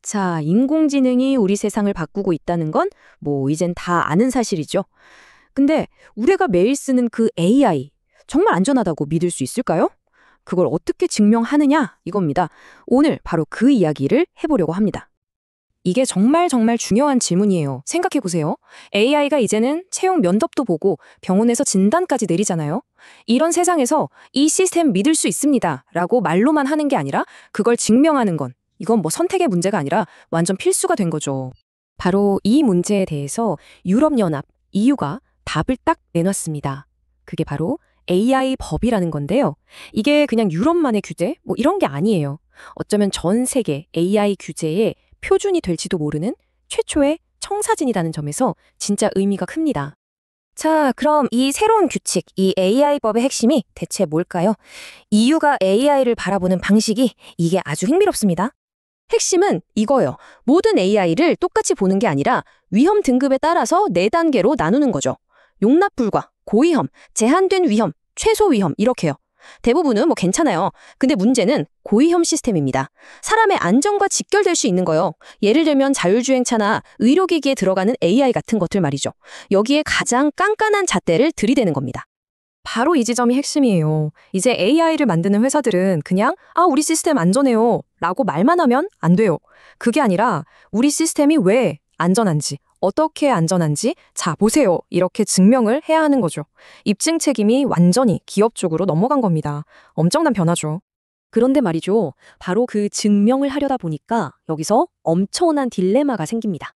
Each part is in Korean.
자, 인공지능이 우리 세상을 바꾸고 있다는 건 이젠 다 아는 사실이죠. 근데 우리가 매일 쓰는 그 AI, 정말 안전하다고 믿을 수 있을까요? 그걸 어떻게 증명하느냐 이겁니다. 오늘 바로 그 이야기를 해보려고 합니다. 이게 정말 중요한 질문이에요. 생각해보세요. AI가 이제는 채용 면접도 보고 병원에서 진단까지 내리잖아요. 이런 세상에서 이 시스템 믿을 수 있습니다 라고 말로만 하는 게 아니라 그걸 증명하는 건 이건 선택의 문제가 아니라 완전 필수가 된 거죠. 바로 이 문제에 대해서 유럽연합, EU가 답을 딱 내놨습니다. 그게 바로 AI 법이라는 건데요. 이게 그냥 유럽만의 규제? 이런 게 아니에요. 어쩌면 전 세계 AI 규제의 표준이 될지도 모르는 최초의 청사진이라는 점에서 진짜 의미가 큽니다. 자, 그럼 이 새로운 규칙, 이 AI법의 핵심이 대체 뭘까요? EU가 AI를 바라보는 방식이 이게 아주 흥미롭습니다. 핵심은 이거예요. 모든 AI를 똑같이 보는 게 아니라 위험 등급에 따라서 4단계로 나누는 거죠. 용납 불가, 고위험, 제한된 위험, 최소 위험 이렇게요. 대부분은 괜찮아요. 근데 문제는 고위험 시스템입니다. 사람의 안전과 직결될 수 있는 거요. 예를 들면 자율주행차나 의료기기에 들어가는 AI 같은 것들 말이죠. 여기에 가장 깐깐한 잣대를 들이대는 겁니다. 바로 이 지점이 핵심이에요. 이제 AI를 만드는 회사들은 그냥 우리 시스템 안전해요 라고 말만 하면 안 돼요. 그게 아니라 우리 시스템이 왜 안전한지, 어떻게 안전한지 자 보세요 이렇게 증명을 해야 하는 거죠. 입증 책임이 완전히 기업 쪽으로 넘어간 겁니다. 엄청난 변화죠. 그런데 말이죠. 바로 그 증명을 하려다 보니까 여기서 엄청난 딜레마가 생깁니다.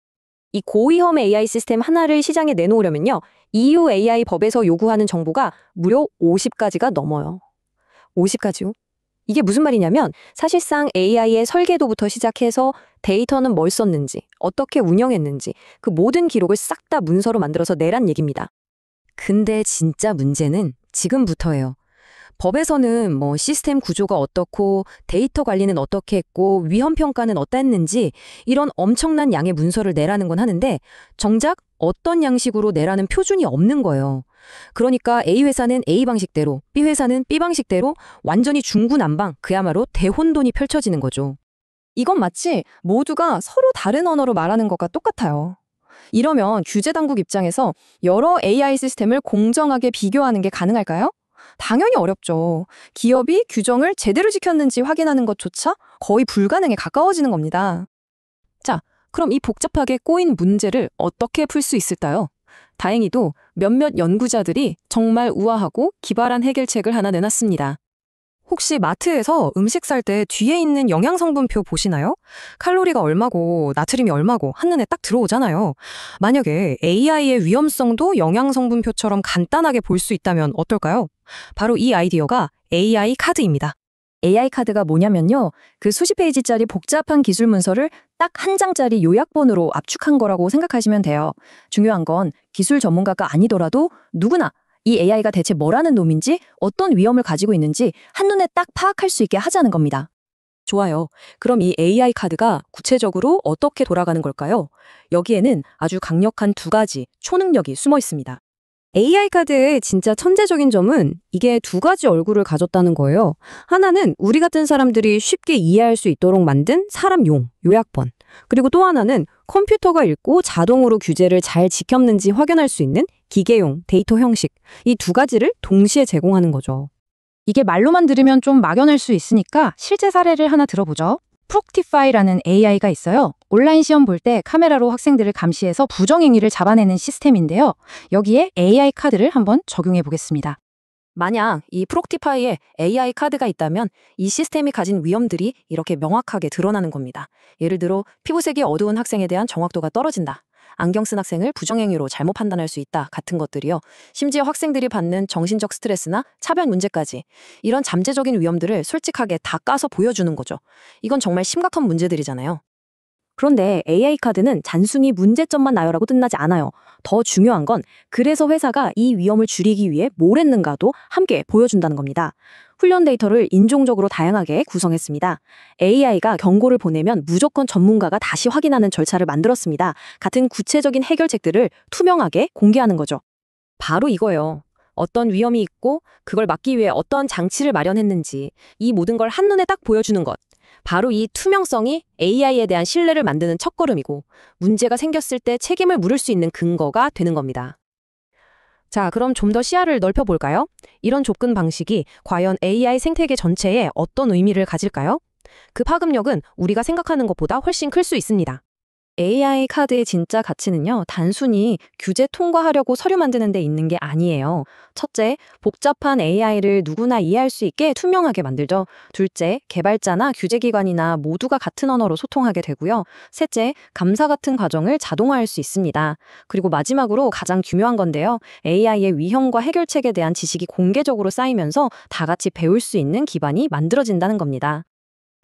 이 고위험 AI 시스템 하나를 시장에 내놓으려면요. EU AI 법에서 요구하는 정보가 무려 50가지가 넘어요. 50가지요? 이게 무슨 말이냐면 사실상 AI의 설계도부터 시작해서 데이터는 뭘 썼는지, 어떻게 운영했는지 그 모든 기록을 싹 다 문서로 만들어서 내란 얘기입니다. 근데 진짜 문제는 지금부터예요. 법에서는 시스템 구조가 어떻고 데이터 관리는 어떻게 했고 위험 평가는 어땠는지 이런 엄청난 양의 문서를 내라는 건 하는데 정작 어떤 양식으로 내라는 표준이 없는 거예요. 그러니까 A 회사는 A 방식대로, B 회사는 B 방식대로 완전히 중구난방, 그야말로 대혼돈이 펼쳐지는 거죠. 이건 마치 모두가 서로 다른 언어로 말하는 것과 똑같아요. 이러면 규제 당국 입장에서 여러 AI 시스템을 공정하게 비교하는 게 가능할까요? 당연히 어렵죠. 기업이 규정을 제대로 지켰는지 확인하는 것조차 거의 불가능에 가까워지는 겁니다. 자, 그럼 이 복잡하게 꼬인 문제를 어떻게 풀 수 있을까요? 다행히도 몇몇 연구자들이 정말 우아하고 기발한 해결책을 하나 내놨습니다. 혹시 마트에서 음식 살 때 뒤에 있는 영양성분표 보시나요? 칼로리가 얼마고 나트륨이 얼마고 한눈에 딱 들어오잖아요. 만약에 AI의 위험성도 영양성분표처럼 간단하게 볼 수 있다면 어떨까요? 바로 이 아이디어가 AI 카드입니다. AI 카드가 뭐냐면요. 그 수십 페이지짜리 복잡한 기술 문서를 딱 한 장짜리 요약본으로 압축한 거라고 생각하시면 돼요. 중요한 건 기술 전문가가 아니더라도 누구나 이 AI가 대체 뭐라는 놈인지 어떤 위험을 가지고 있는지 한눈에 딱 파악할 수 있게 하자는 겁니다. 좋아요. 그럼 이 AI 카드가 구체적으로 어떻게 돌아가는 걸까요? 여기에는 아주 강력한 2가지 초능력이 숨어 있습니다. AI 카드의 진짜 천재적인 점은 이게 2가지 얼굴을 가졌다는 거예요. 하나는 우리 같은 사람들이 쉽게 이해할 수 있도록 만든 사람용 요약본. 그리고 또 하나는 컴퓨터가 읽고 자동으로 규제를 잘 지켰는지 확인할 수 있는 기계용 데이터 형식. 이 2가지를 동시에 제공하는 거죠. 이게 말로만 들으면 좀 막연할 수 있으니까 실제 사례를 하나 들어보죠. 프록티파이라는 AI가 있어요. 온라인 시험 볼 때 카메라로 학생들을 감시해서 부정행위를 잡아내는 시스템인데요. 여기에 AI 카드를 한번 적용해 보겠습니다. 만약 이 프록티파이에 AI 카드가 있다면 이 시스템이 가진 위험들이 이렇게 명확하게 드러나는 겁니다. 예를 들어 피부색이 어두운 학생에 대한 정확도가 떨어진다. 안경 쓴 학생을 부정행위로 잘못 판단할 수 있다 같은 것들이요. 심지어 학생들이 받는 정신적 스트레스나 차별 문제까지 이런 잠재적인 위험들을 솔직하게 다 까서 보여주는 거죠. 이건 정말 심각한 문제들이잖아요. 그런데 AI 카드는 단순히 문제점만 나열하고 끝나지 않아요. 더 중요한 건 그래서 회사가 이 위험을 줄이기 위해 뭘 했는가도 함께 보여준다는 겁니다. 훈련 데이터를 인종적으로 다양하게 구성했습니다. AI가 경고를 보내면 무조건 전문가가 다시 확인하는 절차를 만들었습니다. 같은 구체적인 해결책들을 투명하게 공개하는 거죠. 바로 이거예요. 어떤 위험이 있고 그걸 막기 위해 어떤 장치를 마련했는지 이 모든 걸 한눈에 딱 보여주는 것. 바로 이 투명성이 AI에 대한 신뢰를 만드는 첫걸음이고 문제가 생겼을 때 책임을 물을 수 있는 근거가 되는 겁니다. 자, 그럼 좀 더 시야를 넓혀볼까요? 이런 접근 방식이 과연 AI 생태계 전체에 어떤 의미를 가질까요? 그 파급력은 우리가 생각하는 것보다 훨씬 클 수 있습니다. AI 카드의 진짜 가치는요, 단순히 규제 통과하려고 서류 만드는 데 있는 게 아니에요. 첫째, 복잡한 AI를 누구나 이해할 수 있게 투명하게 만들죠. 둘째, 개발자나 규제기관이나 모두가 같은 언어로 소통하게 되고요. 셋째, 감사 같은 과정을 자동화할 수 있습니다. 그리고 마지막으로 가장 중요한 건데요. AI의 위험과 해결책에 대한 지식이 공개적으로 쌓이면서 다 같이 배울 수 있는 기반이 만들어진다는 겁니다.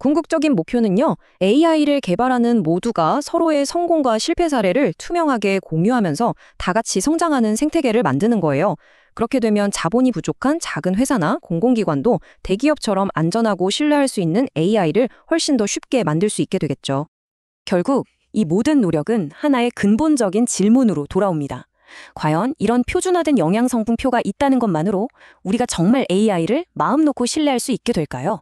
궁극적인 목표는요, AI를 개발하는 모두가 서로의 성공과 실패 사례를 투명하게 공유하면서 다 같이 성장하는 생태계를 만드는 거예요. 그렇게 되면 자본이 부족한 작은 회사나 공공기관도 대기업처럼 안전하고 신뢰할 수 있는 AI를 훨씬 더 쉽게 만들 수 있게 되겠죠. 결국 이 모든 노력은 하나의 근본적인 질문으로 돌아옵니다. 과연 이런 표준화된 영양성분표가 있다는 것만으로 우리가 정말 AI를 마음 놓고 신뢰할 수 있게 될까요?